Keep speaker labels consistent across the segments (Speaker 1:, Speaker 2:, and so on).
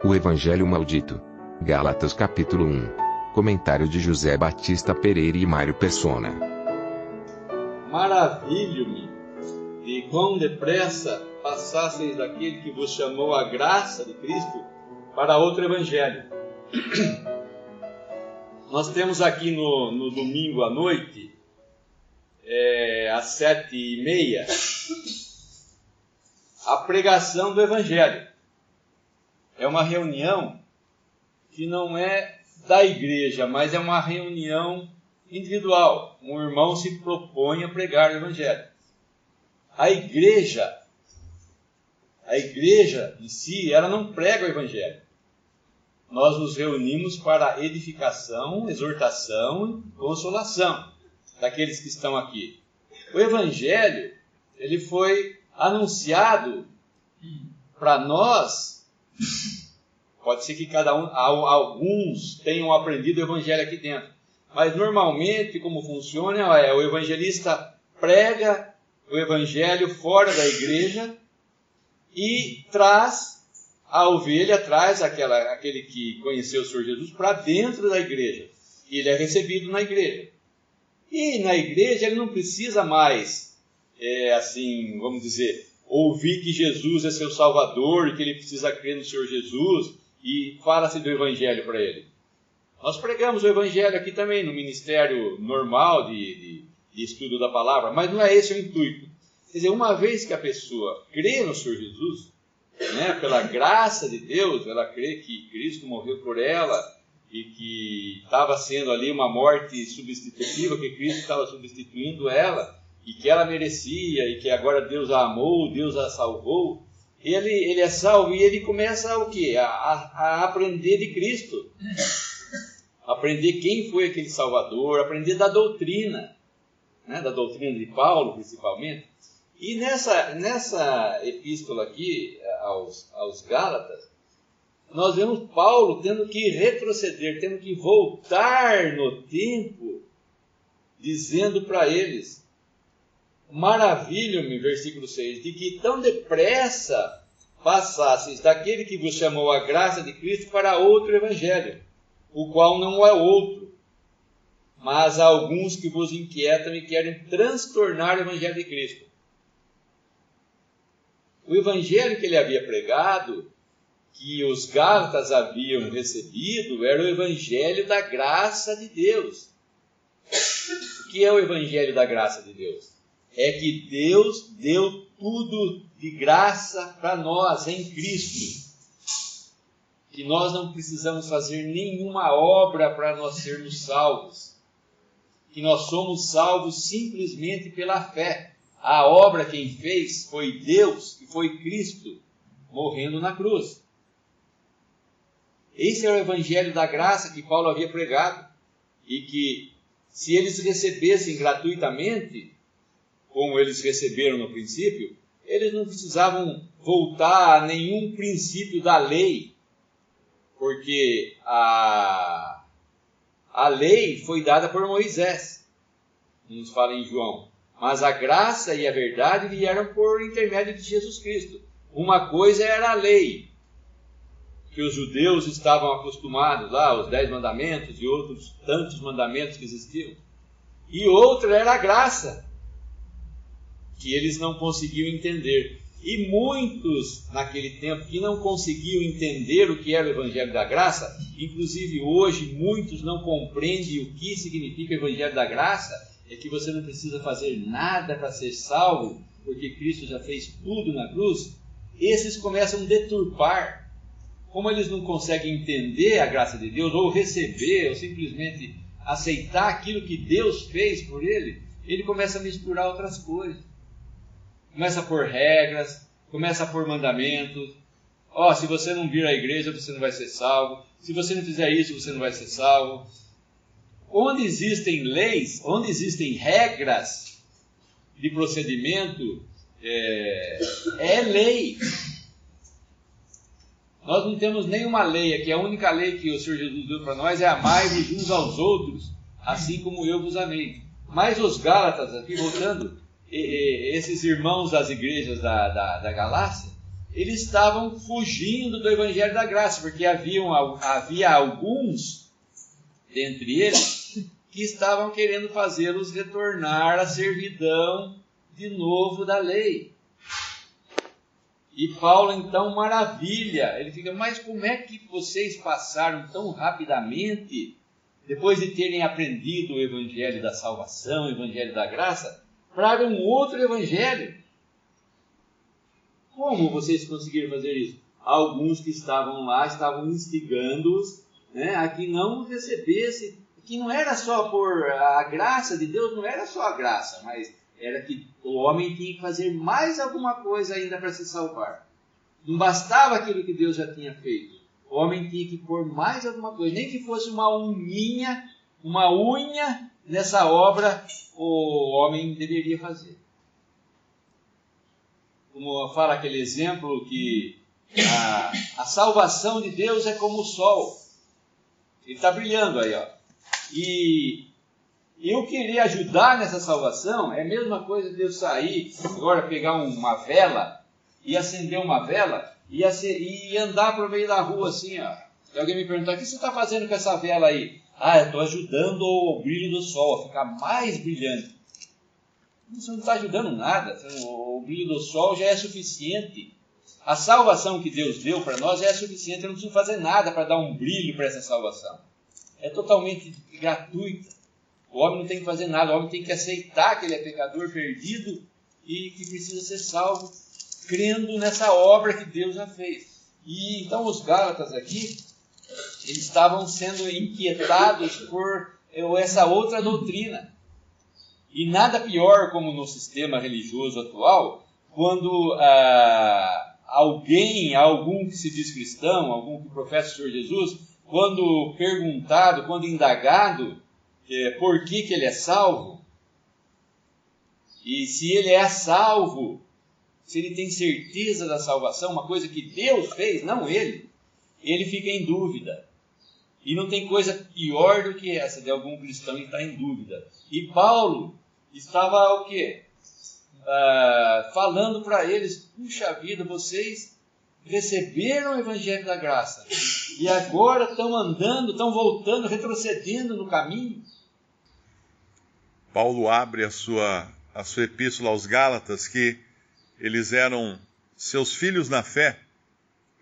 Speaker 1: O Evangelho Maldito. Gálatas capítulo 1. Comentário de José Batista Pereira e Mário Persona.
Speaker 2: Maravilho-me de quão depressa passasseis daquele que vos chamou a graça de Cristo para outro Evangelho. Nós temos aqui no domingo à noite, às 7h30, a pregação do Evangelho. É uma reunião que não é da igreja, mas é uma reunião individual. Um irmão se propõe a pregar o Evangelho. A igreja em si, ela não prega o Evangelho. Nós nos reunimos para edificação, exortação e consolação daqueles que estão aqui. O Evangelho, ele foi anunciado para nós. Pode ser que alguns tenham aprendido o Evangelho aqui dentro. Mas normalmente, como funciona, o evangelista prega o Evangelho fora da igreja e traz a ovelha, traz aquele que conheceu o Senhor Jesus para dentro da igreja. E ele é recebido na igreja. E na igreja ele não precisa mais, vamos dizer, ouvir que Jesus é seu Salvador e que ele precisa crer no Senhor Jesus e fala-se do Evangelho para ele. Nós pregamos o Evangelho aqui também no ministério normal de estudo da palavra, mas não é esse o intuito. Quer dizer, uma vez que a pessoa crê no Senhor Jesus, pela graça de Deus, ela crê que Cristo morreu por ela e que estava sendo ali uma morte substitutiva, que Cristo estava substituindo ela e que ela merecia e que agora Deus a amou, Deus a salvou. Ele é salvo e ele começa o quê? A aprender de Cristo. Aprender quem foi aquele Salvador, aprender da doutrina, da doutrina de Paulo principalmente. E nessa epístola aqui aos Gálatas, nós vemos Paulo tendo que retroceder, tendo que voltar no tempo, dizendo para eles: maravilho-me, versículo 6, de que tão depressa passasseis daquele que vos chamou a graça de Cristo para outro Evangelho, o qual não é outro, mas há alguns que vos inquietam e querem transtornar o Evangelho de Cristo. O Evangelho que ele havia pregado, que os Gálatas haviam recebido, era o Evangelho da graça de Deus. O que é o Evangelho da graça de Deus? É que Deus deu tudo de graça para nós em Cristo. Que nós não precisamos fazer nenhuma obra para nós sermos salvos. Que nós somos salvos simplesmente pela fé. A obra quem fez foi Deus e foi Cristo morrendo na cruz. Esse é o Evangelho da graça que Paulo havia pregado. E que se eles recebessem gratuitamente, como eles receberam no princípio, eles não precisavam voltar a nenhum princípio da lei, porque a lei foi dada por Moisés, nos fala em João, mas a graça e a verdade vieram por intermédio de Jesus Cristo. Uma coisa era a lei, que os judeus estavam acostumados lá, os 10 mandamentos e outros tantos mandamentos que existiam, e outra era a graça, que eles não conseguiam entender. E muitos, naquele tempo, que não conseguiam entender o que era o Evangelho da Graça, inclusive hoje, muitos não compreendem o que significa o Evangelho da Graça, é que você não precisa fazer nada para ser salvo, porque Cristo já fez tudo na cruz. Esses começam a deturpar. Como eles não conseguem entender a graça de Deus, ou receber, ou simplesmente aceitar aquilo que Deus fez por ele começa a misturar outras coisas. Começa a pôr regras, começa a pôr mandamentos. Se você não vir à igreja, você não vai ser salvo. Se você não fizer isso, você não vai ser salvo. Onde existem leis, onde existem regras de procedimento, é lei. Nós não temos nenhuma lei aqui. A única lei que o Senhor Jesus deu para nós é amai-vos uns aos outros, assim como eu vos amei. Mas os Gálatas, aqui voltando, esses irmãos das igrejas da Galácia, eles estavam fugindo do Evangelho da Graça, porque havia alguns dentre eles que estavam querendo fazê-los retornar à servidão de novo da lei. E Paulo então maravilha, ele fica, mas como é que vocês passaram tão rapidamente, depois de terem aprendido o Evangelho da salvação, o Evangelho da graça, para um outro Evangelho? Como vocês conseguiram fazer isso? Alguns que estavam lá, estavam instigando-os, né, a que não recebesse, que não era só por a graça de Deus, não era só a graça, mas era que o homem tinha que fazer mais alguma coisa ainda para se salvar. Não bastava aquilo que Deus já tinha feito. O homem tinha que pôr mais alguma coisa, nem que fosse uma unha nessa obra o homem deveria fazer. Como fala aquele exemplo que a salvação de Deus é como o sol. Ele está brilhando aí, ó. E eu querer ajudar nessa salvação é a mesma coisa de eu sair, agora pegar uma vela e acender uma vela e andar por meio da rua assim, ó. E alguém me perguntar, o que você está fazendo com essa vela aí? Ah, eu estou ajudando o brilho do sol a ficar mais brilhante. Você não está ajudando nada, o brilho do sol já é suficiente. A salvação que Deus deu para nós já é suficiente, eu não preciso fazer nada para dar um brilho para essa salvação. É totalmente gratuita. O homem não tem que fazer nada, o homem tem que aceitar que ele é pecador perdido e que precisa ser salvo, crendo nessa obra que Deus já fez. E então os Gálatas aqui, eles estavam sendo inquietados por essa outra doutrina. E nada pior, como no sistema religioso atual, quando algum que se diz cristão, algum que professa o Senhor Jesus, quando perguntado, quando indagado, por que ele é salvo, e se ele é salvo, se ele tem certeza da salvação, uma coisa que Deus fez, não ele fica em dúvida. E não tem coisa pior do que essa de algum cristão estar em dúvida. E Paulo estava o quê? Falando para eles, puxa vida, vocês receberam o Evangelho da Graça e agora estão andando, estão voltando, retrocedendo no caminho.
Speaker 3: Paulo abre a sua epístola aos Gálatas, que eles eram seus filhos na fé.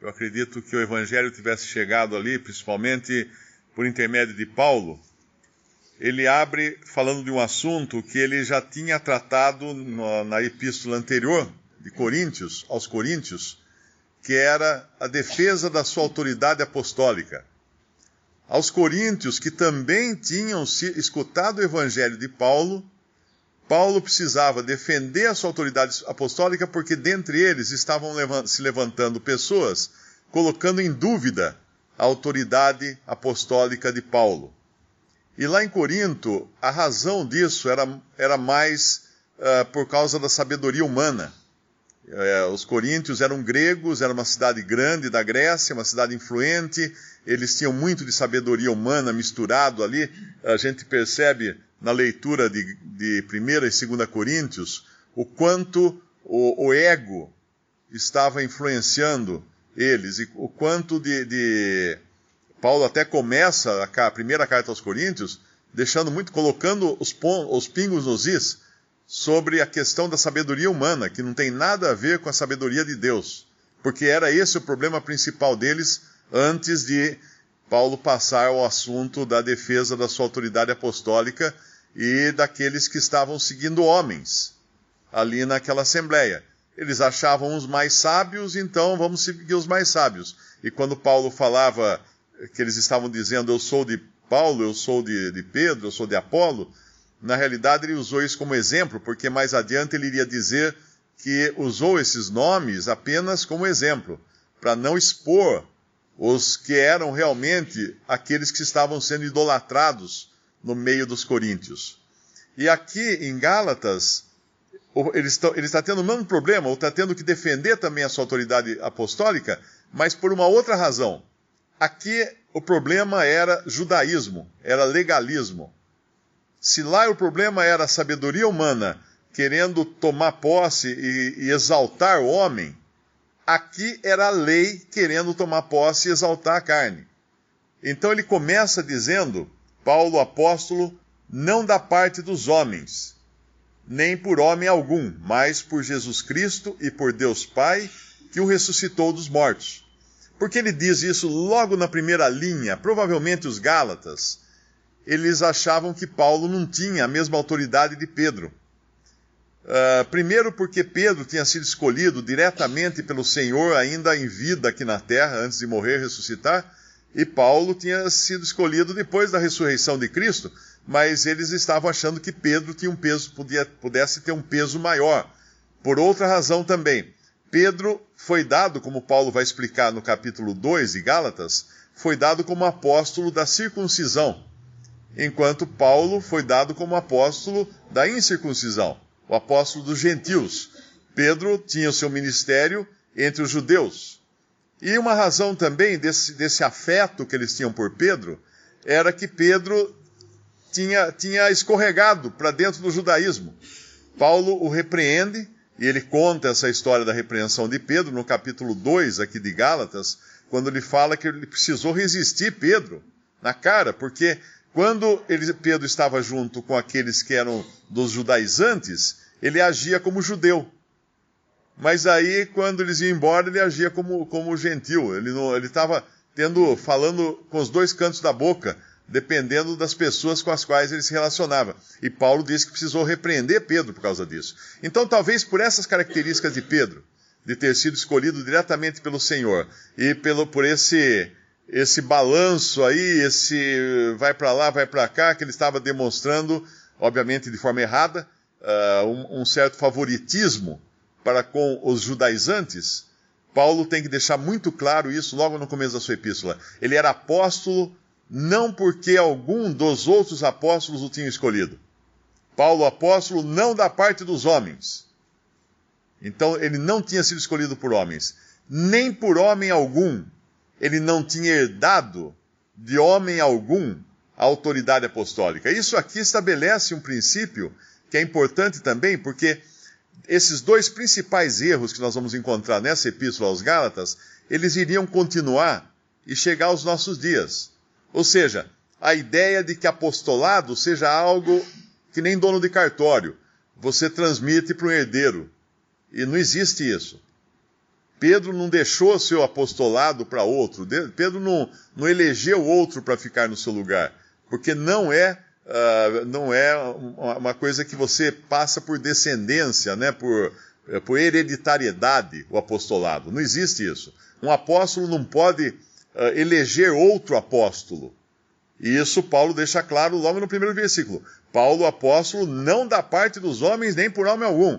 Speaker 3: Eu acredito que o Evangelho tivesse chegado ali, principalmente por intermédio de Paulo. Ele abre falando de um assunto que ele já tinha tratado na epístola anterior de Coríntios, aos Coríntios, que era a defesa da sua autoridade apostólica. Aos coríntios, que também tinham escutado o evangelho de Paulo, Paulo precisava defender a sua autoridade apostólica porque dentre eles estavam se levantando pessoas colocando em dúvida a autoridade apostólica de Paulo. E lá em Corinto, a razão disso era mais por causa da sabedoria humana. Os coríntios eram gregos, era uma cidade grande da Grécia, uma cidade influente, eles tinham muito de sabedoria humana misturado ali. A gente percebe na leitura de 1 e 2 Coríntios o quanto o ego estava influenciando eles, e o quanto Paulo até começa a primeira carta aos Coríntios colocando os pingos nos is sobre a questão da sabedoria humana, que não tem nada a ver com a sabedoria de Deus, porque era esse o problema principal deles antes de Paulo passar ao assunto da defesa da sua autoridade apostólica e daqueles que estavam seguindo homens ali naquela assembleia. Eles achavam os mais sábios, então vamos seguir os mais sábios. E quando Paulo falava que eles estavam dizendo, eu sou de Paulo, eu sou de Pedro, eu sou de Apolo, na realidade ele usou isso como exemplo, porque mais adiante ele iria dizer que usou esses nomes apenas como exemplo, para não expor os que eram realmente aqueles que estavam sendo idolatrados no meio dos coríntios. E aqui em Gálatas, ele está tendo o mesmo problema, ou está tendo que defender também a sua autoridade apostólica, mas por uma outra razão. Aqui o problema era judaísmo, era legalismo. Se lá o problema era a sabedoria humana querendo tomar posse e exaltar o homem, aqui era a lei querendo tomar posse e exaltar a carne. Então ele começa dizendo, Paulo apóstolo, não da parte dos homens, nem por homem algum, mas por Jesus Cristo e por Deus Pai, que o ressuscitou dos mortos. Porque ele diz isso logo na primeira linha? Provavelmente os Gálatas, eles achavam que Paulo não tinha a mesma autoridade de Pedro. Primeiro porque Pedro tinha sido escolhido diretamente pelo Senhor ainda em vida aqui na terra, antes de morrer e ressuscitar, e Paulo tinha sido escolhido depois da ressurreição de Cristo, mas eles estavam achando que Pedro tinha um peso, pudesse ter um peso maior. Por outra razão também, Pedro foi dado, como Paulo vai explicar no capítulo 2 de Gálatas, foi dado como apóstolo da circuncisão, enquanto Paulo foi dado como apóstolo da incircuncisão, o apóstolo dos gentios. Pedro tinha o seu ministério entre os judeus. E uma razão também desse afeto que eles tinham por Pedro, era que Pedro tinha escorregado para dentro do judaísmo. Paulo o repreende, e ele conta essa história da repreensão de Pedro no capítulo 2 aqui de Gálatas, quando ele fala que ele precisou resistir Pedro na cara, porque quando Pedro estava junto com aqueles que eram dos judaizantes, ele agia como judeu. Mas aí, quando eles iam embora, ele agia como gentil. Ele estava falando com os dois cantos da boca, dependendo das pessoas com as quais ele se relacionava. E Paulo disse que precisou repreender Pedro por causa disso. Então, talvez por essas características de Pedro, de ter sido escolhido diretamente pelo Senhor, e por esse balanço aí, esse vai para lá, vai para cá, que ele estava demonstrando, obviamente de forma errada, um certo favoritismo para com os judaizantes, Paulo tem que deixar muito claro isso logo no começo da sua epístola. Ele era apóstolo não porque algum dos outros apóstolos o tinha escolhido. Paulo, apóstolo, não da parte dos homens. Então, ele não tinha sido escolhido por homens. Nem por homem algum. Ele não tinha herdado de homem algum a autoridade apostólica. Isso aqui estabelece um princípio que é importante também, porque esses dois principais erros que nós vamos encontrar nessa epístola aos Gálatas, eles iriam continuar e chegar aos nossos dias. Ou seja, a ideia de que apostolado seja algo que nem dono de cartório. Você transmite para um herdeiro. E não existe isso. Pedro não deixou seu apostolado para outro. Pedro não elegeu outro para ficar no seu lugar. Porque não é uma coisa que você passa por descendência, né? por hereditariedade, o apostolado. Não existe isso. Um apóstolo não pode eleger outro apóstolo. E isso Paulo deixa claro logo no primeiro versículo. Paulo, apóstolo, não da parte dos homens, nem por homem algum.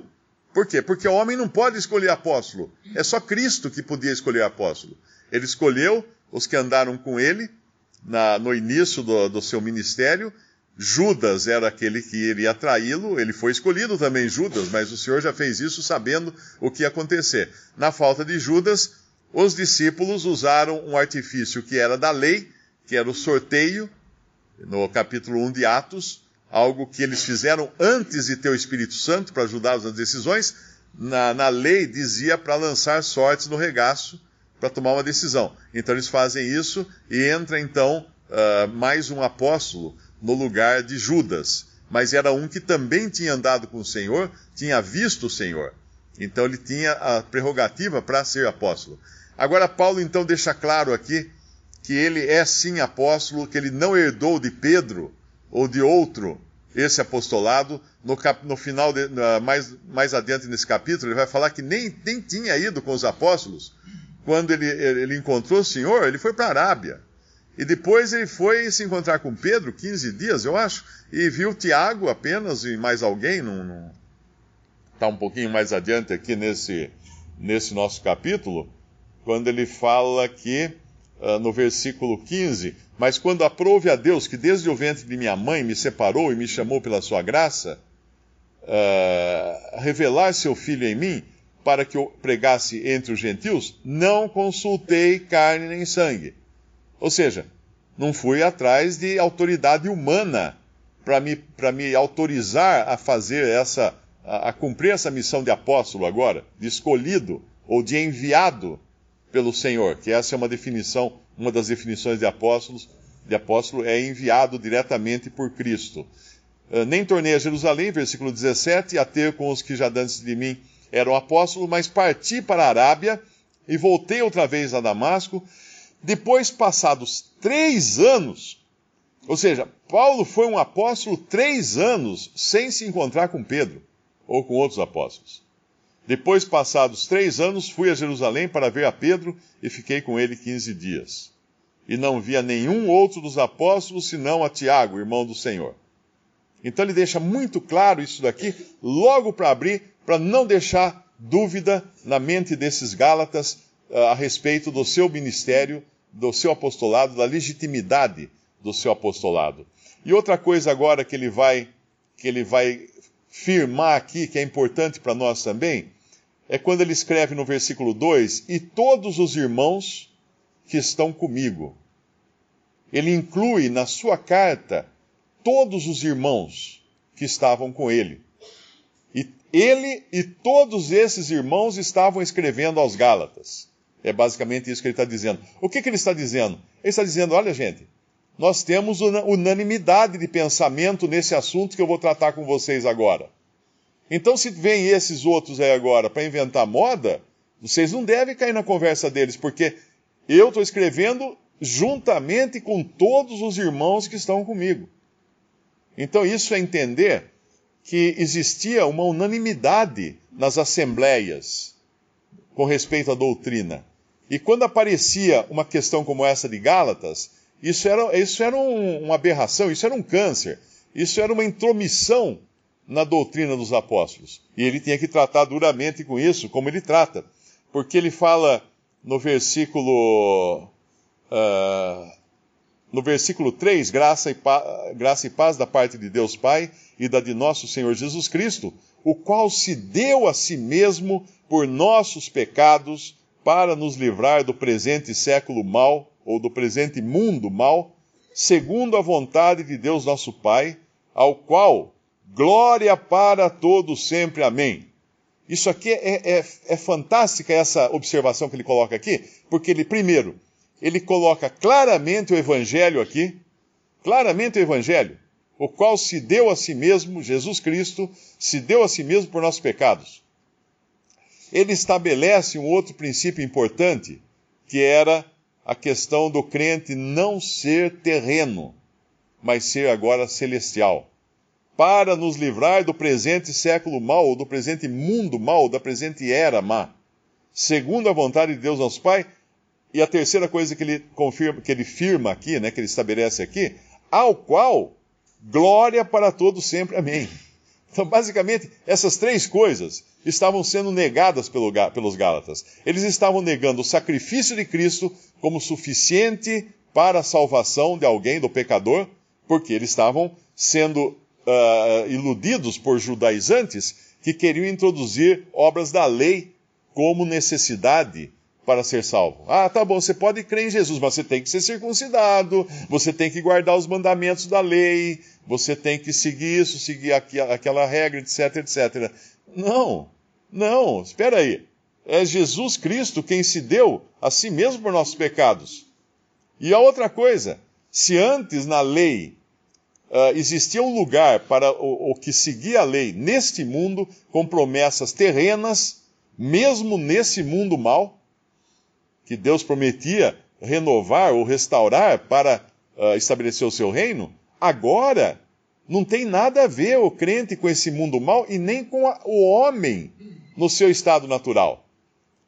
Speaker 3: Por quê? Porque o homem não pode escolher apóstolo. É só Cristo que podia escolher apóstolo. Ele escolheu os que andaram com ele no início do seu ministério. Judas era aquele que iria traí-lo, ele foi escolhido também, Judas, mas o Senhor já fez isso sabendo o que ia acontecer. Na falta de Judas, os discípulos usaram um artifício que era da lei, que era o sorteio, no capítulo 1 de Atos, algo que eles fizeram antes de ter o Espírito Santo para ajudá-los nas decisões. Na lei dizia para lançar sortes no regaço para tomar uma decisão. Então eles fazem isso e entra então mais um apóstolo no lugar de Judas, mas era um que também tinha andado com o Senhor, tinha visto o Senhor. Então ele tinha a prerrogativa para ser apóstolo. Agora Paulo então deixa claro aqui que ele é sim apóstolo, que ele não herdou de Pedro ou de outro esse apostolado. No final, mais adiante nesse capítulo, ele vai falar que nem tinha ido com os apóstolos. Quando ele encontrou o Senhor, ele foi para a Arábia. E depois ele foi se encontrar com Pedro, 15 dias, eu acho, e viu Tiago apenas e mais alguém. Está um pouquinho mais adiante aqui nesse nosso capítulo, quando ele fala que, no versículo 15, mas quando aprouve a Deus, que desde o ventre de minha mãe me separou e me chamou pela sua graça, revelar seu Filho em mim, para que eu pregasse entre os gentios, não consultei carne nem sangue. Ou seja, não fui atrás de autoridade humana para me autorizar a fazer a cumprir essa missão de apóstolo agora, de escolhido ou de enviado pelo Senhor, que essa é uma definição, uma das definições de apóstolo é enviado diretamente por Cristo. Nem tornei a Jerusalém, versículo 17, a ter com os que já antes de mim eram apóstolos, mas parti para a Arábia e voltei outra vez a Damasco. Depois, passados 3 anos, ou seja, Paulo foi um apóstolo 3 anos sem se encontrar com Pedro ou com outros apóstolos. Depois, passados 3 anos, fui a Jerusalém para ver a Pedro e fiquei com ele 15 dias. E não via nenhum outro dos apóstolos senão a Tiago, irmão do Senhor. Então ele deixa muito claro isso daqui, logo para abrir, para não deixar dúvida na mente desses Gálatas a respeito do seu ministério, do seu apostolado, da legitimidade do seu apostolado. E outra coisa agora que ele vai firmar aqui, que é importante para nós também, é quando ele escreve no versículo 2, e todos os irmãos que estão comigo. Ele inclui na sua carta todos os irmãos que estavam com ele. E ele e todos esses irmãos estavam escrevendo aos Gálatas. É basicamente isso que ele está dizendo. O que ele está dizendo? Ele está dizendo, olha gente, nós temos unanimidade de pensamento nesse assunto que eu vou tratar com vocês agora. Então, se vem esses outros aí agora para inventar moda, vocês não devem cair na conversa deles, porque eu estou escrevendo juntamente com todos os irmãos que estão comigo. Então, isso é entender que existia uma unanimidade nas assembleias com respeito à doutrina. E quando aparecia uma questão como essa de Gálatas, isso era uma aberração, isso era um câncer, isso era uma intromissão na doutrina dos apóstolos. E ele tinha que tratar duramente com isso, como ele trata. Porque ele fala no versículo 3, graça e paz da parte de Deus Pai e da de nosso Senhor Jesus Cristo, o qual se deu a si mesmo por nossos pecados para nos livrar do presente século mau, ou do presente mundo mau, segundo a vontade de Deus nosso Pai, ao qual glória para todos sempre. Amém. Isso aqui é fantástica, essa observação que ele coloca aqui, porque ele coloca claramente o Evangelho aqui, claramente o Evangelho, o qual se deu a si mesmo, Jesus Cristo, se deu a si mesmo por nossos pecados. Ele estabelece um outro princípio importante, que era a questão do crente não ser terreno, mas ser agora celestial, para nos livrar do presente século mau, ou do presente mundo mau, da presente era má, segundo a vontade de Deus nosso Pai. E a terceira coisa que ele firma aqui, né, que ele estabelece aqui, ao qual glória para todos sempre. Amém. Então, basicamente, essas 3 coisas estavam sendo negadas pelos Gálatas. Eles estavam negando o sacrifício de Cristo como suficiente para a salvação de alguém, do pecador, porque eles estavam sendo iludidos por judaizantes que queriam introduzir obras da lei como necessidade para ser salvo. Ah, tá bom, você pode crer em Jesus, mas você tem que ser circuncidado, você tem que guardar os mandamentos da lei, você tem que seguir isso, seguir aquela regra, etc, etc. Não, espera aí. É Jesus Cristo quem se deu a si mesmo por nossos pecados. E a outra coisa, se antes na lei existia um lugar para o que seguia a lei neste mundo, com promessas terrenas, mesmo nesse mundo mau, que Deus prometia renovar ou restaurar para estabelecer o seu reino, agora não tem nada a ver o crente com esse mundo mau e nem com o homem no seu estado natural.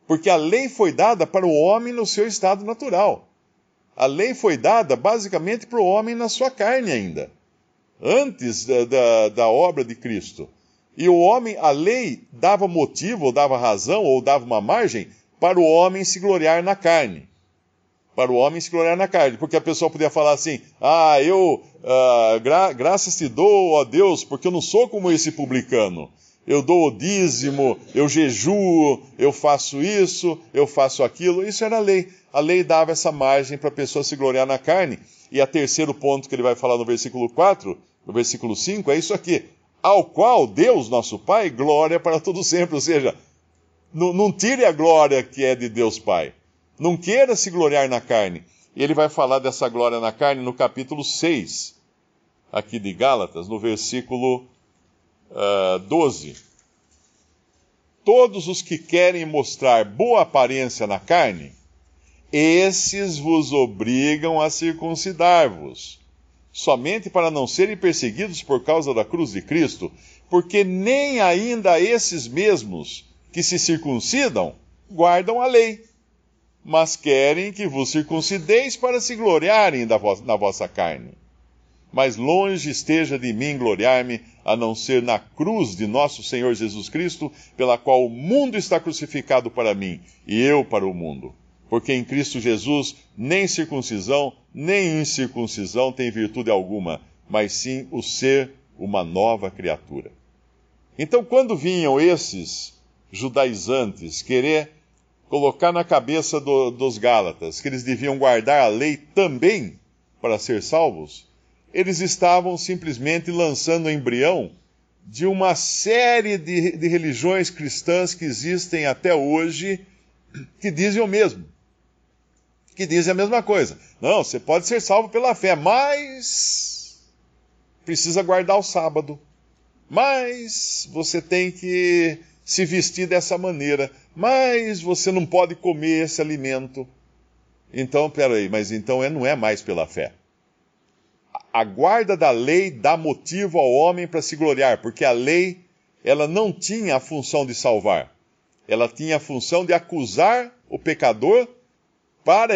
Speaker 3: Porque a lei foi dada para o homem no seu estado natural. A lei foi dada basicamente para o homem na sua carne ainda, antes da obra de Cristo. E o homem, a lei dava motivo, ou dava razão, ou dava uma margem para o homem se gloriar na carne. Para o homem se gloriar na carne. Porque a pessoa podia falar assim, graças te dou, ó Deus, porque eu não sou como esse publicano. Eu dou o dízimo, eu jejuo, eu faço isso, eu faço aquilo. Isso era a lei. A lei dava essa margem para a pessoa se gloriar na carne. E o terceiro ponto que ele vai falar no versículo 4, no versículo 5, é isso aqui. Ao qual Deus, nosso Pai, glória para todo sempre. Ou seja, Não tire a glória que é de Deus Pai. Não queira se gloriar na carne. E ele vai falar dessa glória na carne no capítulo 6, aqui de Gálatas, no versículo 12. Todos os que querem mostrar boa aparência na carne, esses vos obrigam a circuncidar-vos, somente para não serem perseguidos por causa da cruz de Cristo, porque nem ainda esses mesmos que se circuncidam guardam a lei, mas querem que vos circuncideis para se gloriarem na vossa carne. Mas longe esteja de mim gloriar-me, a não ser na cruz de nosso Senhor Jesus Cristo, pela qual o mundo está crucificado para mim, e eu para o mundo. Porque em Cristo Jesus nem circuncisão, nem incircuncisão tem virtude alguma, mas sim o ser uma nova criatura. Então, quando vinham esses judaizantes querer colocar na cabeça dos Gálatas que eles deviam guardar a lei também para ser salvos, eles estavam simplesmente lançando o embrião de uma série de religiões cristãs que existem até hoje, que dizem o mesmo, que dizem a mesma coisa. Não, você pode ser salvo pela fé, mas precisa guardar o sábado. Mas você tem que se vestir dessa maneira. Mas você não pode comer esse alimento. Então, peraí, mas então não é mais pela fé. A guarda da lei dá motivo ao homem para se gloriar, porque a lei, ela não tinha a função de salvar. Ela tinha a função de acusar o pecador para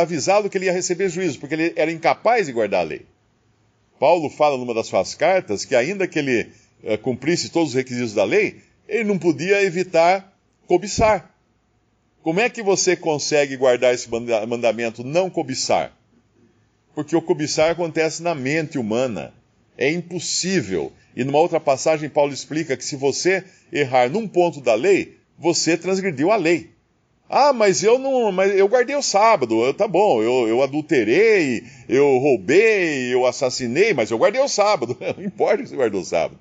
Speaker 3: avisá-lo que ele ia receber juízo, porque ele era incapaz de guardar a lei. Paulo fala numa das suas cartas que ainda que ele cumprisse todos os requisitos da lei, ele não podia evitar cobiçar. Como é que você consegue guardar esse mandamento, não cobiçar? Porque o cobiçar acontece na mente humana. É impossível. E numa outra passagem, Paulo explica que se você errar num ponto da lei, você transgrediu a lei. Ah, mas eu guardei o sábado. Tá bom, eu adulterei, eu roubei, eu assassinei, mas eu guardei o sábado. Não importa se você guardou o sábado.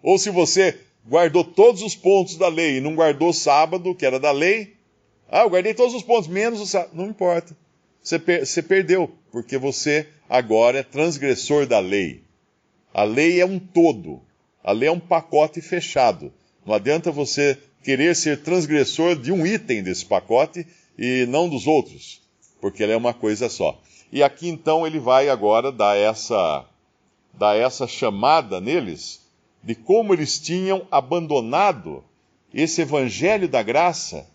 Speaker 3: Ou se você guardou todos os pontos da lei e não guardou o sábado, que era da lei. Ah, eu guardei todos os pontos, menos o sábado. Não importa. Você perdeu, porque você agora é transgressor da lei. A lei é um todo. A lei é um pacote fechado. Não adianta você querer ser transgressor de um item desse pacote e não dos outros, porque ela é uma coisa só. E aqui então ele vai agora dar essa chamada neles de como eles tinham abandonado esse evangelho da graça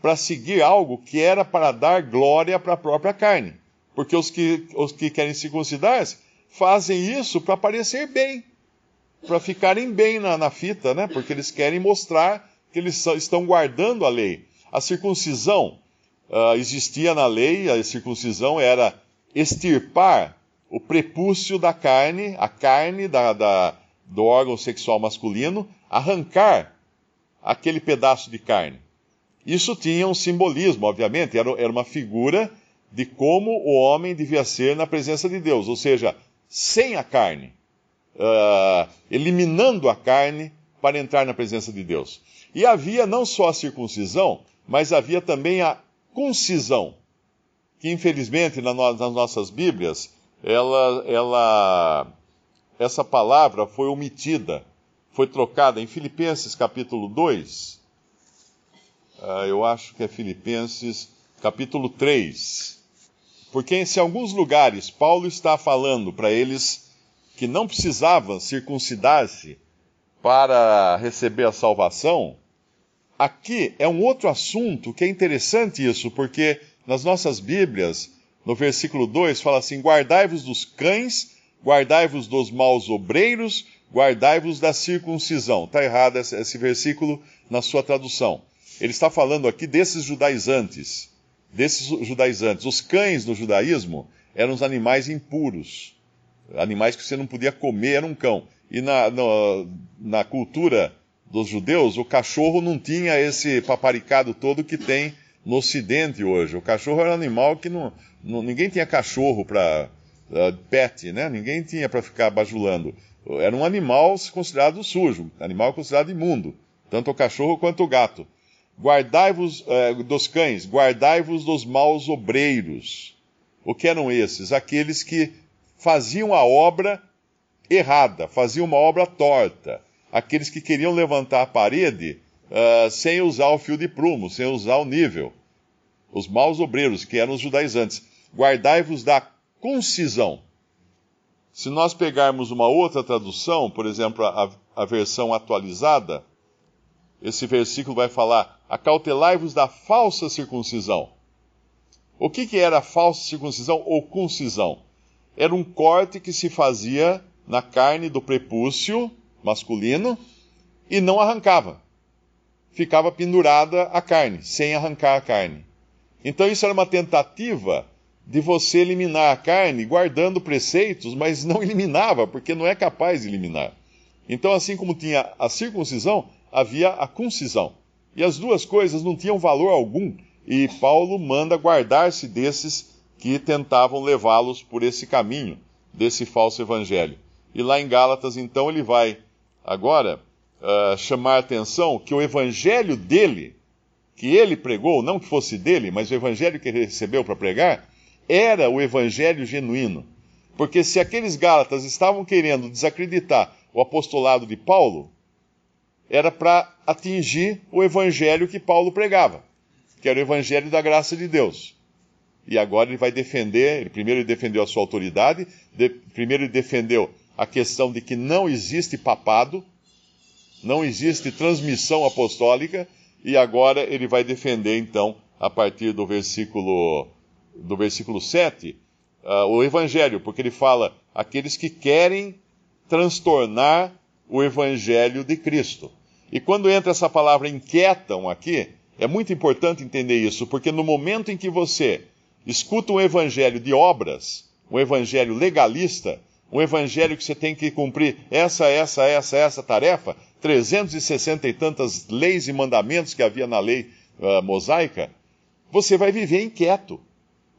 Speaker 3: para seguir algo que era para dar glória para a própria carne. Porque os que querem circuncidar-se fazem isso para parecer bem, para ficarem bem na fita, né? Porque eles querem mostrar que eles estão guardando a lei. A circuncisão existia na lei, a circuncisão era extirpar o prepúcio da carne, a carne do órgão sexual masculino, arrancar aquele pedaço de carne. Isso tinha um simbolismo, obviamente, era uma figura de como o homem devia ser na presença de Deus, ou seja, sem a carne, eliminando a carne para entrar na presença de Deus. E havia não só a circuncisão, mas havia também a concisão, que infelizmente nas nossas Bíblias, essa palavra foi omitida, foi trocada em Filipenses capítulo 2, eu acho que é Filipenses capítulo 3, porque em alguns lugares Paulo está falando para eles que não precisavam circuncidar-se para receber a salvação. Aqui é um outro assunto que é interessante isso, porque nas nossas Bíblias, no versículo 2, fala assim: guardai-vos dos cães, guardai-vos dos maus obreiros, guardai-vos da circuncisão. Está errado esse versículo na sua tradução. Ele está falando aqui desses judaizantes. Os cães no judaísmo eram os animais impuros, animais que você não podia comer, era um cão. E na cultura dos judeus, o cachorro não tinha esse paparicado todo que tem no Ocidente hoje. O cachorro era um animal que ninguém tinha cachorro para pet, né? Ninguém tinha para ficar bajulando. Era um animal considerado sujo, animal considerado imundo. tanto o cachorro quanto o gato. Guardai-vos dos cães, guardai-vos dos maus obreiros. O que eram esses? Aqueles que faziam a obra errada, faziam uma obra torta. Aqueles que queriam levantar a parede sem usar o fio de prumo, sem usar o nível. Os maus obreiros, que eram os judaizantes. Guardai-vos da concisão. Se nós pegarmos uma outra tradução, por exemplo, a versão atualizada, esse versículo vai falar: acautelai-vos da falsa circuncisão. O que era a falsa circuncisão ou concisão? Era um corte que se fazia na carne do prepúcio masculino e não arrancava. Ficava pendurada a carne, sem arrancar a carne. Então isso era uma tentativa de você eliminar a carne guardando preceitos, mas não eliminava, porque não é capaz de eliminar. Então, assim como tinha a circuncisão, havia a concisão. E as duas coisas não tinham valor algum, e Paulo manda guardar-se desses que tentavam levá-los por esse caminho, desse falso evangelho. E lá em Gálatas, então, ele vai agora chamar a atenção que o evangelho dele, que ele pregou, não que fosse dele, mas o evangelho que ele recebeu para pregar, era o evangelho genuíno. Porque se aqueles Gálatas estavam querendo desacreditar o apostolado de Paulo, era para atingir o evangelho que Paulo pregava, que era o evangelho da graça de Deus. E agora ele vai defender, primeiro ele defendeu a sua autoridade, primeiro ele defendeu a questão de que não existe papado, não existe transmissão apostólica, e agora ele vai defender, então, a partir do versículo 7, o evangelho, porque ele fala aqueles que querem transtornar o evangelho de Cristo. E quando entra essa palavra inquietam aqui, é muito importante entender isso, porque no momento em que você escuta um evangelho de obras, um evangelho legalista, um evangelho que você tem que cumprir essa tarefa, 360 e tantas leis e mandamentos que havia na lei mosaica, você vai viver inquieto,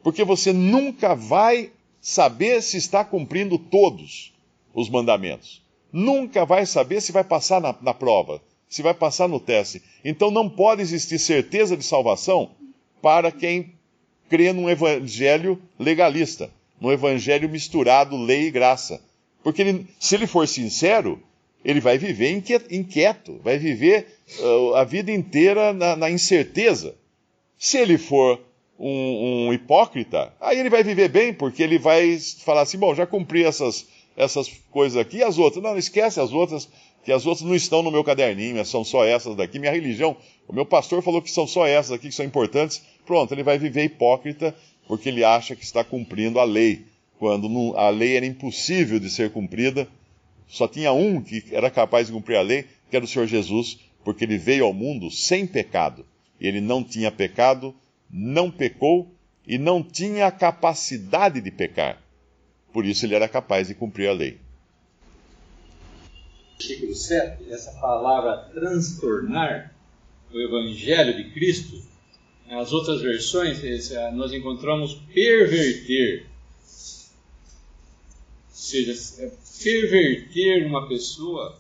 Speaker 3: porque você nunca vai saber se está cumprindo todos os mandamentos. Nunca vai saber se vai passar na prova, se vai passar no teste. Então não pode existir certeza de salvação para quem crê num evangelho legalista, num evangelho misturado lei e graça. Porque se ele for sincero, ele vai viver inquieto, vai viver a vida inteira na incerteza. Se ele for um hipócrita, aí ele vai viver bem, porque ele vai falar assim: bom, já cumpri essas coisas aqui, e as outras? Não, esquece as outras, que as outras não estão no meu caderninho, são só essas daqui. Minha religião, o meu pastor falou que são só essas aqui que são importantes. Pronto, ele vai viver hipócrita, porque ele acha que está cumprindo a lei, quando a lei era impossível de ser cumprida. Só tinha um que era capaz de cumprir a lei, que era o Senhor Jesus, porque ele veio ao mundo sem pecado. E ele não tinha pecado, não pecou e não tinha a capacidade de pecar. Por isso ele era capaz de cumprir a lei.
Speaker 2: Versículo 7, essa palavra transtornar o evangelho de Cristo, nas outras versões nós encontramos perverter. Ou seja, perverter uma pessoa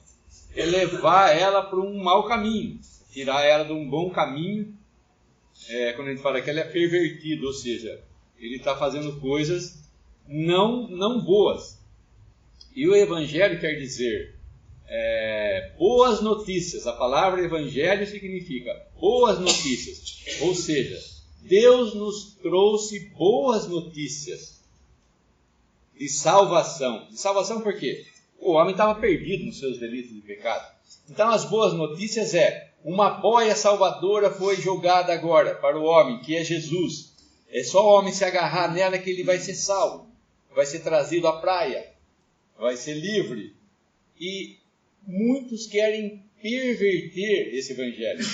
Speaker 2: é levar ela para um mau caminho, tirar ela de um bom caminho. Quando a gente fala que ela é pervertida, ou seja, ele está fazendo coisas não boas. E o evangelho quer dizer boas notícias. A palavra evangelho significa boas notícias. Ou seja, Deus nos trouxe boas notícias de salvação. De salvação por quê? O homem estava perdido nos seus delitos de pecado. Então as boas notícias uma boia salvadora foi jogada agora para o homem, que é Jesus. É só o homem se agarrar nela que ele vai ser salvo. Vai ser trazido à praia. Vai ser livre. E muitos querem perverter esse evangelho.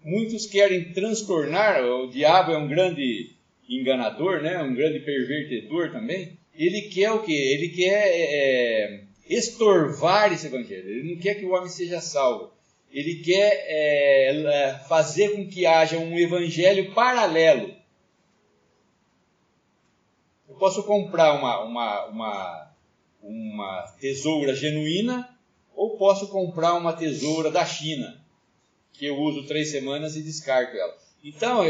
Speaker 2: Muitos querem transtornar. O diabo é um grande enganador, né? Um grande pervertedor também. Ele quer o quê? Ele quer estorvar esse evangelho. Ele não quer que o homem seja salvo. Ele quer fazer com que haja um evangelho paralelo. Eu posso comprar uma tesoura genuína ou posso comprar uma tesoura da China. que eu uso 3 semanas e descarto ela. Então,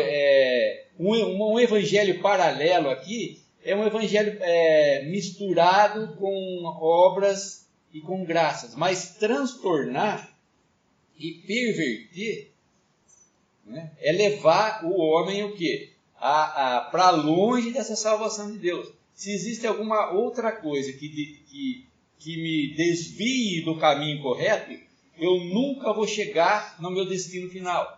Speaker 2: um evangelho paralelo aqui é um evangelho misturado com obras e com graças, mas transtornar e perverter, né, é levar o homem o quê? Para longe dessa salvação de Deus. Se existe alguma outra coisa que me desvie do caminho correto, eu nunca vou chegar no meu destino final.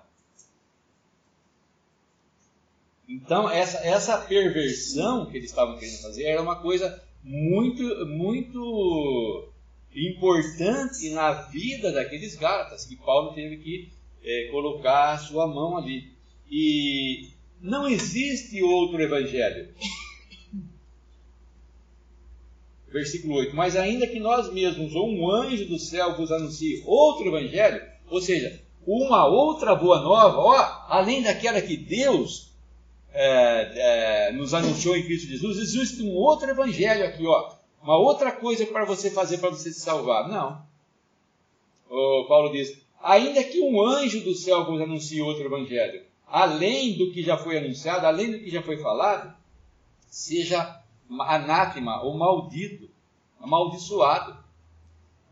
Speaker 2: Então, essa perversão que eles estavam querendo fazer era uma coisa muito, muito importante na vida daqueles Gálatas, que Paulo teve que colocar a sua mão ali. E não existe outro evangelho. Versículo 8. Mas ainda que nós mesmos ou um anjo do céu vos anuncie outro evangelho, ou seja, uma outra boa nova, além daquela que Deus nos anunciou em Cristo Jesus, existe um outro evangelho aqui, uma outra coisa para você fazer para você se salvar. Não. Paulo diz, ainda que um anjo do céu vos anuncie outro evangelho, além do que já foi anunciado, além do que já foi falado, seja anátema ou maldito, amaldiçoado,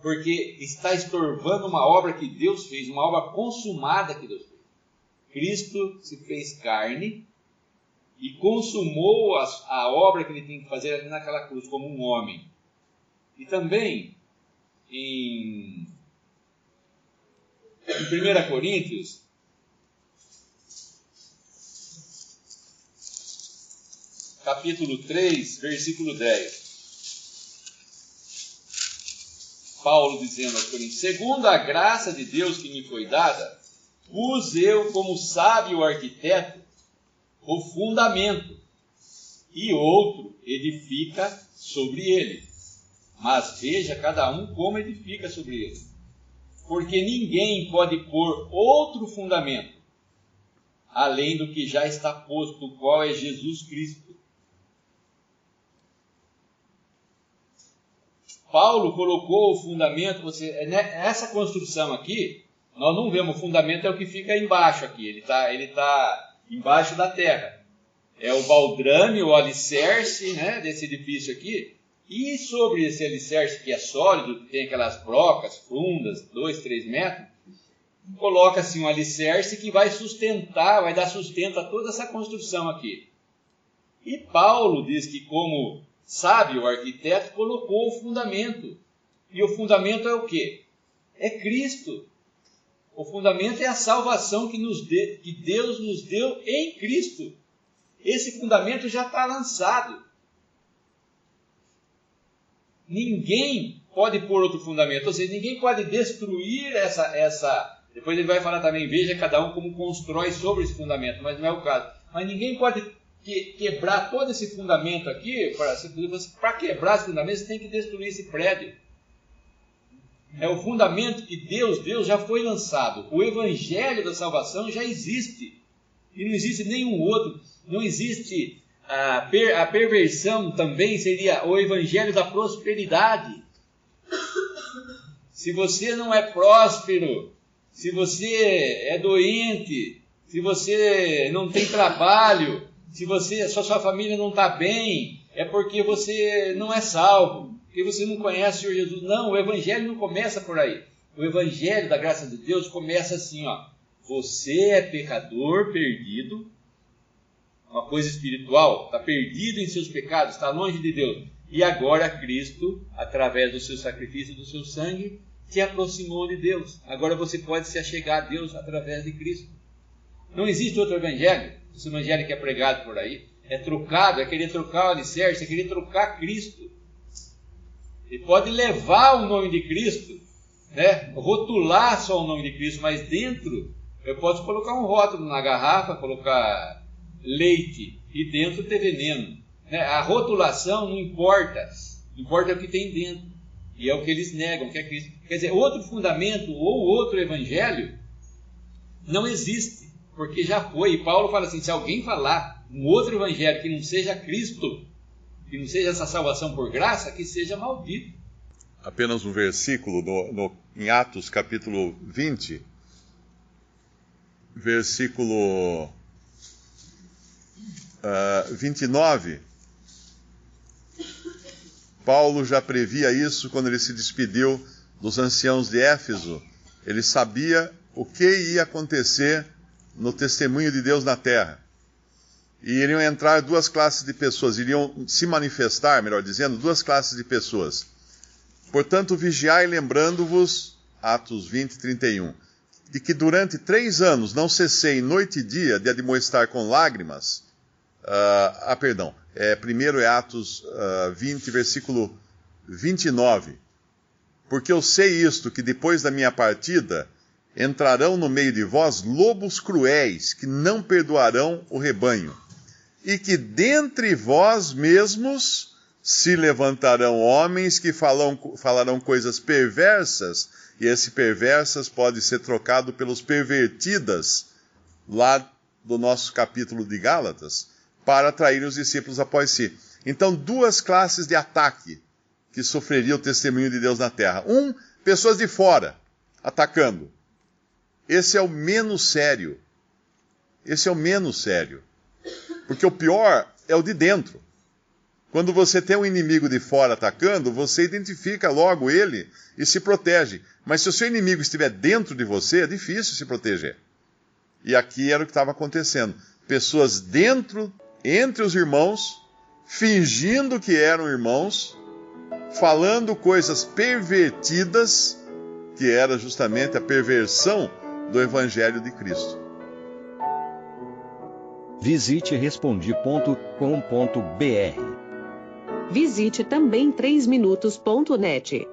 Speaker 2: porque está estorvando uma obra que Deus fez, uma obra consumada que Deus fez. Cristo se fez carne e consumou a obra que ele tem que fazer ali naquela cruz como um homem. E também em 1 Coríntios, capítulo 3, versículo 10. Paulo dizendo aos Coríntios, segundo a graça de Deus que me foi dada, pus eu como sábio arquiteto o fundamento, e outro edifica sobre ele. Mas veja cada um como edifica sobre ele. Porque ninguém pode pôr outro fundamento, além do que já está posto, o qual é Jesus Cristo. Paulo colocou o fundamento, essa construção aqui, nós não vemos, o fundamento é o que fica embaixo aqui, ele tá embaixo da terra. É o baldrame, o alicerce, né, desse edifício aqui. E sobre esse alicerce que é sólido, que tem aquelas brocas fundas, 2, 3 metros, coloca-se um alicerce que vai sustentar, vai dar sustento a toda essa construção aqui. E Paulo diz que como sábio arquiteto colocou o fundamento. E o fundamento é o quê? É Cristo. O fundamento é a salvação que Deus nos deu em Cristo. Esse fundamento já está lançado. Ninguém pode pôr outro fundamento. Ou seja, ninguém pode destruir essa... Depois ele vai falar também, veja cada um como constrói sobre esse fundamento, mas não é o caso. Mas ninguém pode quebrar todo esse fundamento aqui. Para quebrar esse fundamento, você tem que destruir esse prédio. É o fundamento que Deus deu, já foi lançado. O evangelho da salvação já existe. E não existe nenhum outro. Não existe a perversão também, seria o evangelho da prosperidade. Se você não é próspero, se você é doente, se você não tem trabalho, se sua família não está bem, é porque você não é salvo. Porque você não conhece o Senhor Jesus. Não, o evangelho não começa por aí. O evangelho da graça de Deus começa assim, você é pecador perdido, uma coisa espiritual, está perdido em seus pecados, está longe de Deus. E agora Cristo, através do seu sacrifício, do seu sangue, te aproximou de Deus. Agora você pode se achegar a Deus através de Cristo. Não existe outro evangelho. Esse evangelho que é pregado por aí é trocado, é querer trocar o alicerce, é querer trocar Cristo. Ele pode levar o nome de Cristo, né? Rotular só o nome de Cristo, mas dentro eu posso colocar um rótulo na garrafa, colocar leite e dentro ter veneno. Né? A rotulação não importa, importa o que tem dentro. E é o que eles negam, que é Cristo. Quer dizer, outro fundamento ou outro evangelho não existe, porque já foi. E Paulo fala assim, se alguém falar um outro evangelho que não seja Cristo, que não seja essa salvação por graça, que seja maldito.
Speaker 3: Apenas um versículo em Atos capítulo 20, versículo 29, Paulo já previa isso quando ele se despediu dos anciãos de Éfeso. Ele sabia o que ia acontecer no testemunho de Deus na terra. E iriam entrar duas classes de pessoas, iriam se manifestar, melhor dizendo, duas classes de pessoas. Portanto, vigiai, lembrando-vos, Atos 20, 31, de que durante 3 anos não cessei noite e dia de admoestar com lágrimas. Primeiro é Atos 20, versículo 29. Porque eu sei isto, que depois da minha partida entrarão no meio de vós lobos cruéis, que não perdoarão o rebanho. E que dentre vós mesmos se levantarão homens que falarão coisas perversas, e esse perversas pode ser trocado pelos pervertidas, lá do nosso capítulo de Gálatas, para atrair os discípulos após si. Então, duas classes de ataque que sofreria o testemunho de Deus na terra. Pessoas de fora, atacando. Esse é o menos sério. Esse é o menos sério. Porque o pior é o de dentro. Quando você tem um inimigo de fora atacando, você identifica logo ele e se protege. Mas se o seu inimigo estiver dentro de você, é difícil se proteger. E aqui era o que estava acontecendo. Pessoas dentro, entre os irmãos, fingindo que eram irmãos, falando coisas pervertidas, que era justamente a perversão do Evangelho de Cristo.
Speaker 4: Visite Respondi.com.br.
Speaker 5: Visite também 3minutos.net.